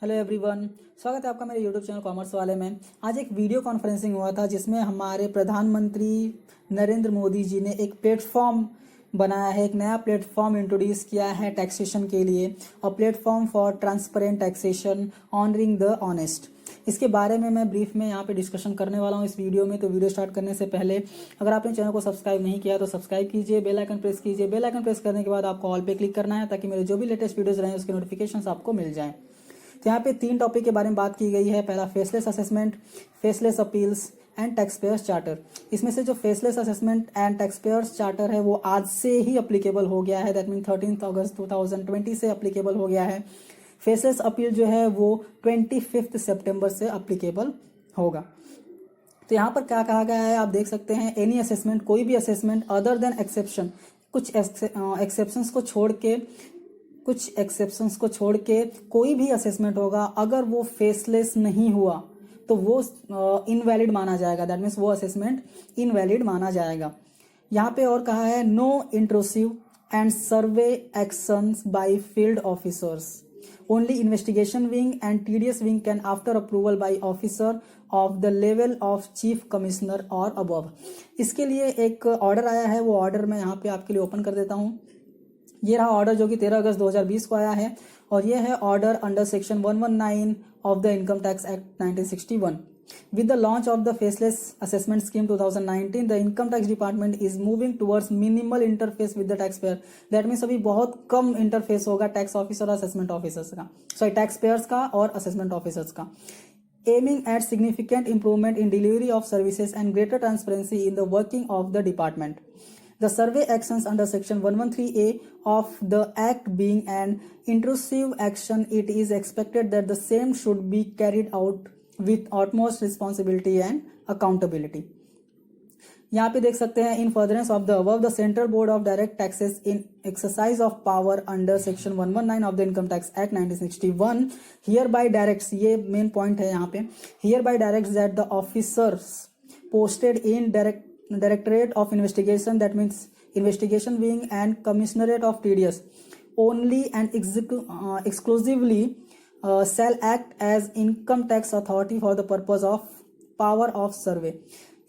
Hello everyone, स्वागत है आपका मेरे यूट्यूब चैनल कॉमर्स वाले में। आज एक वीडियो कॉन्फ्रेंसिंग हुआ था जिसमें हमारे प्रधानमंत्री नरेंद्र मोदी जी ने एक प्लेटफॉर्म बनाया है, एक नया प्लेटफॉर्म इंट्रोड्यूस किया है टैक्सेशन के लिए, और platform for transparent taxation honouring the honest. इसके बारे में मैं ब्रीफ में यहाँ पे डिस्कशन करने वाला हूँ इस वीडियो में। तो वीडियो स्टार्ट करने से पहले अगर आपने चैनल को सब्सक्राइब नहीं किया तो सब्सक्राइब कीजिए, बेल आइकन प्रेस कीजिए। बेल आइकन प्रेस करने के बाद आपको ऑल पे क्लिक करना है ताकि मेरे जो भी लेटेस्ट वीडियोस रहें उसके नोटिफिकेशंस आपको मिल जाएं। तो यहाँ पे 3 टॉपिक के बारे में बात की गई है। पहला faceless assessment, faceless appeals and taxpayers charter. इसमें से जो faceless assessment and taxpayers charter है वो आज से ही अप्लीकेबल हो गया है, दैट मीन 13 अगस्त 2020 से अप्लीकेबल हो गया है। फेसलेस अपील जो है वो 25 सितंबर से अप्लीकेबल होगा। तो यहाँ पर क्या कहा गया है आप देख सकते हैं, एनी असेसमेंट, कोई भी असेसमेंट अदर देन एक्सेप्शन, कुछ एक्सेप्शंस को छोड़ के कोई भी असेसमेंट होगा, अगर वो फेसलेस नहीं हुआ तो वो इनवैलिड माना जाएगा, दैट मीन्स वो असेसमेंट इनवैलिड माना जाएगा। यहाँ पे और कहा है no intrusive and survey actions by field officers, only investigation wing and TDS wing can after approval by officer of the level of chief commissioner और अबव। इसके लिए एक ऑर्डर आया है, वो ऑर्डर मैं यहाँ पे आपके लिए ओपन कर देता हूँ। ये रहा ऑर्डर जो कि 13 अगस्त 2020 को आया है, और ये है order under section 119 of the income tax act 1961। With the launch of the faceless assessment scheme 2019, the income tax department is moving towards minimal interface with the taxpayer. That means अभी बहुत कम इंटरफेस होगा tax officer और assessment officers का, sorry tax payers का और assessment officers का, aiming at significant improvement in delivery of services and greater transparency in the working of the department. The survey actions under section 113A of the act being an intrusive action, it is expected that the same should be carried out with utmost responsibility and accountability. यहाँ पे देख सकते हैं, इन furtherance of the above the central board of direct taxes in exercise of power under section 119 of the income tax act 1961 here bye directs, ये main point है यहाँ पे, here bye directs that the officers posted in Directorate of Investigation, that means Investigation Wing and Commissionerate of TDS, only and exclusively shall act as income tax authority for the purpose of power of survey.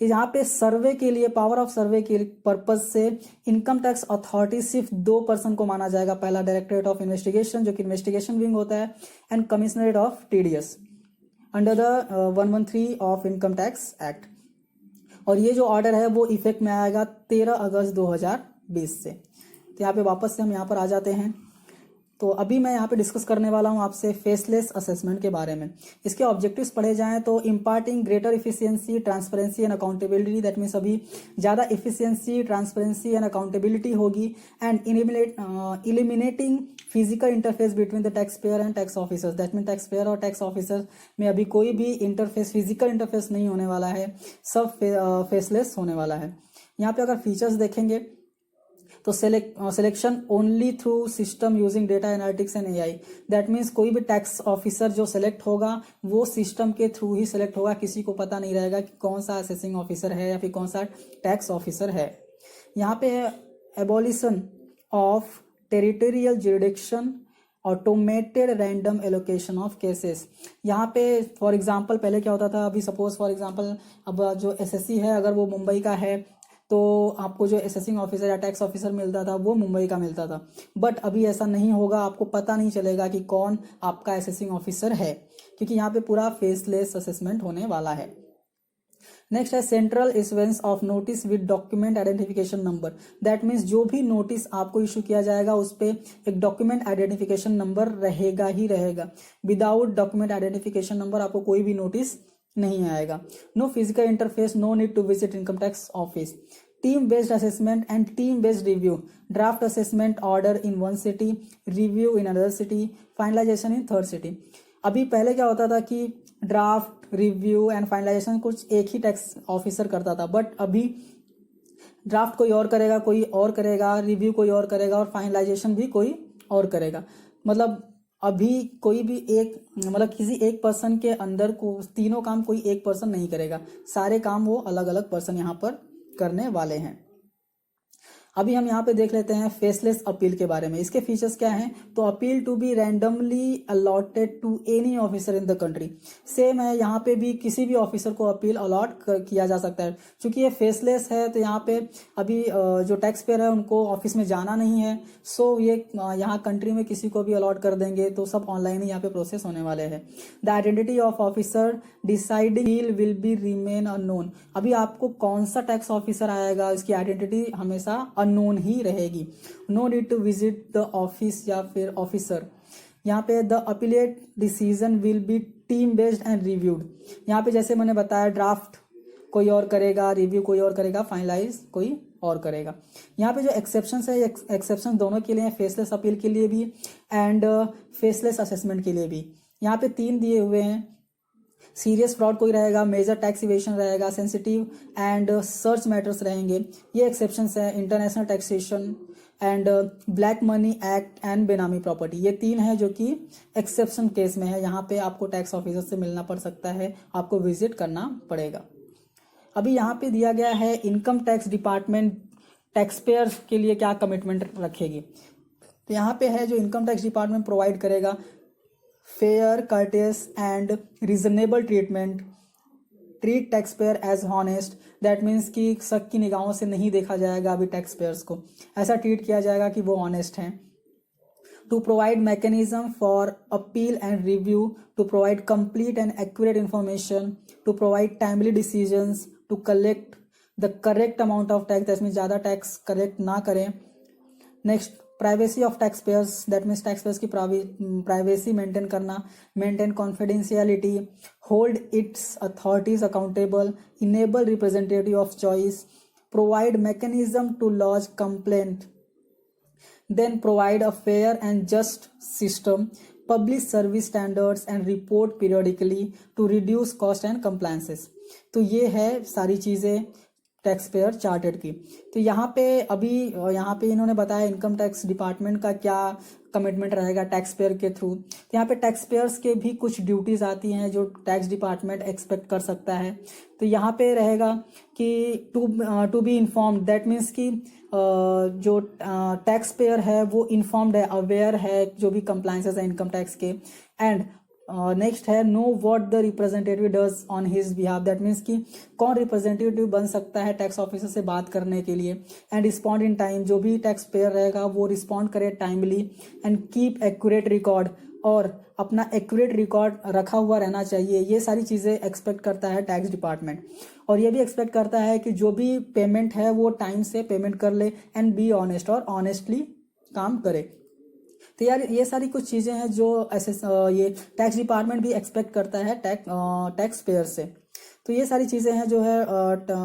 यहाँ पे सर्वे के लिए, power of सर्वे के purpose से income tax authority सिर्फ 2 person को माना जाएगा। पहला डायरेक्टरेट ऑफ इन्वेस्टिगेशन जो कि इन्वेस्टिगेशन विंग होता है, and commissionerate of TDS under the 113 of income tax act. और ये जो ऑर्डर है वो इफेक्ट में आएगा 13 अगस्त 2020 से। तो यहाँ पे वापस से हम यहाँ पर आ जाते हैं। तो अभी मैं यहाँ पे डिस्कस करने वाला हूँ आपसे फेसलेस असेसमेंट के बारे में। इसके ऑब्जेक्टिव्स पढ़े जाएं तो imparting greater efficiency, transparency and accountability, that means अभी ज़्यादा इफिशियंसी, ट्रांसपेरेंसी एंड अकाउंटेबिलिटी होगी, and eliminating physical interface between the tax payer and tax officers, that mean tax payer और टैक्स ऑफिसर में अभी कोई भी इंटरफेस, फिजिकल इंटरफेस नहीं होने वाला है, सब फेसलेस होने वाला है। यहाँ पे अगर फीचर्स देखेंगे तो selection only through system using data analytics and AI, that means कोई भी टैक्स ऑफिसर जो सिलेक्ट होगा वो सिस्टम के थ्रू ही सिलेक्ट होगा, किसी को पता नहीं रहेगा कि कौन सा असेसिंग ऑफिसर है या फिर कौन सा टैक्स ऑफिसर है। यहाँ पे है abolition of territorial jurisdiction, automated random allocation of cases. यहाँ पे फॉर एग्जांपल पहले क्या होता था, अभी सपोज फॉर एग्जांपल अब जो एसएससी है अगर वो मुंबई का है तो आपको जो असेसिंग ऑफिसर या टैक्स ऑफिसर मिलता था वो मुंबई का मिलता था, बट अभी ऐसा नहीं होगा, आपको पता नहीं चलेगा कि कौन आपका असेसिंग ऑफिसर है, क्योंकि यहाँ पे पूरा फेसलेस असेसमेंट होने वाला है। नेक्स्ट है central issuance of notice with document identification number, that means जो भी नोटिस आपको इशू किया जाएगा उस पर एक डॉक्यूमेंट आइडेंटिफिकेशन नंबर रहेगा ही रहेगा। विदाउट डॉक्यूमेंट आइडेंटिफिकेशन नंबर आपको कोई भी नोटिस नहीं आएगा। No physical interface, no need to visit income tax office. Team based assessment and team based review, draft assessment order in 1 city, review in other city, finalisation in 3rd city. अभी पहले क्या होता था कि draft, review and finalisation कुछ एक ही tax officer करता था, बट अभी ड्राफ्ट कोई और करेगा, कोई और करेगा, रिव्यू कोई और करेगा, और फाइनलाइजेशन भी कोई और करेगा। मतलब अभी कोई भी एक, मतलब किसी एक पर्सन के अंदर को तीनों काम कोई एक पर्सन नहीं करेगा, सारे काम वो अलग अलग पर्सन यहाँ पर करने वाले हैं। अभी हम यहाँ पे देख लेते हैं फेसलेस अपील के बारे में। इसके फीचर्स क्या हैं? तो appeal to be randomly allotted to any officer in the country. Same है, यहाँ पे भी किसी भी ऑफिसर को अपील अलॉट किया जा सकता है। क्योंकि ये फेसलेस है तो यहाँ पे अभी जो टैक्स पेयर है उनको ऑफिस में जाना नहीं है, सो ये यहाँ कंट्री में किसी को भी अलॉट कर देंगे तो सब ऑनलाइन ही यहाँ पे प्रोसेस होने वाले हैं। The identity of officer deciding will be remain unknown. अभी आपको कौन सा टैक्स ऑफिसर आएगा इसकी आइडेंटिटी हमेशा अननोन ही रहेगी। No need to visit the office या फिर ऑफिसर। यहाँ पे the appellate decision will be team based and reviewed. यहाँ पे जैसे मैंने बताया ड्राफ्ट कोई और करेगा, रिव्यू कोई और करेगा, फाइनलाइज कोई और करेगा। यहाँ पे जो एक्सेप्शंस है, एक्सेप्शन दोनों के लिए हैं, फेसलेस अपील के लिए भी एंड फेसलेस असेसमेंट के लिए भी। यहाँ पे 3 दिए हुए हैं। सीरियस फ्रॉड कोई रहेगा, मेजर टैक्स इवेशन रहेगा, सेंसिटिव एंड सर्च मैटर्स रहेंगे, ये एक्सेप्शंस है। International taxation and black money act and बेनामी प्रॉपर्टी, ये 3 है जो कि एक्सेप्शन केस में है। यहाँ पे आपको टैक्स ऑफिसर से मिलना पड़ सकता है, आपको विजिट करना पड़ेगा। अभी यहाँ पे दिया गया है income tax department tax payer के लिए क्या कमिटमेंट रखेगी। तो यहाँ पे है जो इनकम टैक्स डिपार्टमेंट प्रोवाइड करेगा fair, courteous and reasonable treatment, treat taxpayer as honest. That means कि शक की निगाहों से नहीं देखा जाएगा अभी टैक्स पेयर्स को, ऐसा ट्रीट किया जाएगा कि वो ऑनेस्ट हैं। To provide mechanism for appeal and review, to provide complete and accurate information, to provide timely decisions, to collect the correct amount of tax, that means ज़्यादा टैक्स कलेक्ट ना करें। Next, privacy of taxpayers, that means taxpayers की privacy maintain करना, maintain confidentiality, hold its authorities accountable, enable representative of choice, provide mechanism to lodge complaint, then provide a fair and just system, publish service standards and report periodically to reduce cost and compliances। तो ये है सारी चीज़ें tax payer chartered की। तो यहाँ पे अभी यहाँ पे इन्होंने बताया इनकम टैक्स डिपार्टमेंट का क्या कमिटमेंट रहेगा टैक्स पेयर के थ्रू। तो यहाँ पे टैक्स पेयर्स के भी कुछ ड्यूटीज आती हैं जो टैक्स डिपार्टमेंट एक्सपेक्ट कर सकता है। तो यहाँ पे रहेगा कि to be informed, that means कि जो टैक्स पेयर है वो इन्फॉर्म्ड है, अवेयर है जो भी कंप्लायंसेस है इनकम टैक्स के। एंड नेक्स्ट है know what the representative does on his behalf, that means कि कौन रिप्रेजेंटेटिव बन सकता है टैक्स ऑफिसर से बात करने के लिए। एंड रिस्पॉन्ड इन टाइम, जो भी टैक्स पेयर रहेगा वो रिस्पॉन्ड करे timely. And keep accurate record, और अपना एक्यूरेट रिकॉर्ड रखा हुआ रहना चाहिए। ये सारी चीज़ें एक्सपेक्ट करता है टैक्स डिपार्टमेंट। और ये भी एक्सपेक्ट करता है कि जो भी पेमेंट है वो टाइम से पेमेंट कर ले एंड बी ऑनेस्ट, और ऑनेस्टली काम करे। तो यार ये सारी कुछ चीज़ें हैं जो ऐसे ये टैक्स डिपार्टमेंट भी एक्सपेक्ट करता है टैक्स पेयर से। तो ये सारी चीज़ें हैं जो है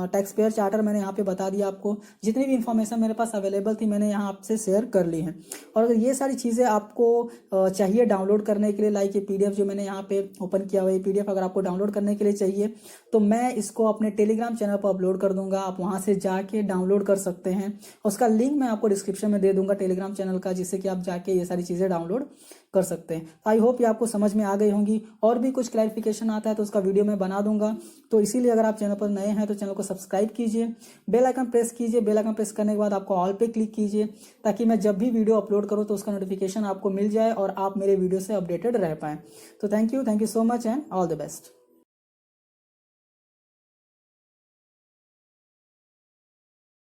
टैक्स पेयर चार्टर मैंने यहाँ पे बता दिया आपको। जितनी भी इन्फॉर्मेशन मेरे पास अवेलेबल थी मैंने यहाँ आपसे शेयर कर ली हैं। और अगर ये सारी चीज़ें आपको चाहिए डाउनलोड करने के लिए, लाइक ये पीडीएफ जो मैंने यहाँ पे ओपन किया हुआ है, पीडीएफ अगर आपको डाउनलोड करने के लिए चाहिए तो मैं इसको अपने टेलीग्राम चैनल पर अपलोड कर दूंगा, आप वहाँ से जाके डाउनलोड कर सकते हैं। उसका लिंक मैं आपको डिस्क्रिप्शन में दे दूंगा टेलीग्राम चैनल का, जिससे कि आप जाके ये सारी चीज़ें डाउनलोड कर सकते हैं। आई होप ये आपको समझ में आ गई होंगी। और भी कुछ क्लैरिफिकेशन आता है तो उसका वीडियो मैं बना दूंगा। तो इसीलिए अगर आप चैनल पर नए हैं तो चैनल को सब्सक्राइब कीजिए, बेल आइकन प्रेस कीजिए। बेल आइकन प्रेस करने के बाद आपको ऑल पे क्लिक कीजिए, ताकि मैं जब भी वीडियो अपलोड करूँ तो उसका नोटिफिकेशन आपको मिल जाए और आप मेरे वीडियो से अपडेटेड रह पाएँ। तो thank you so much and all the best.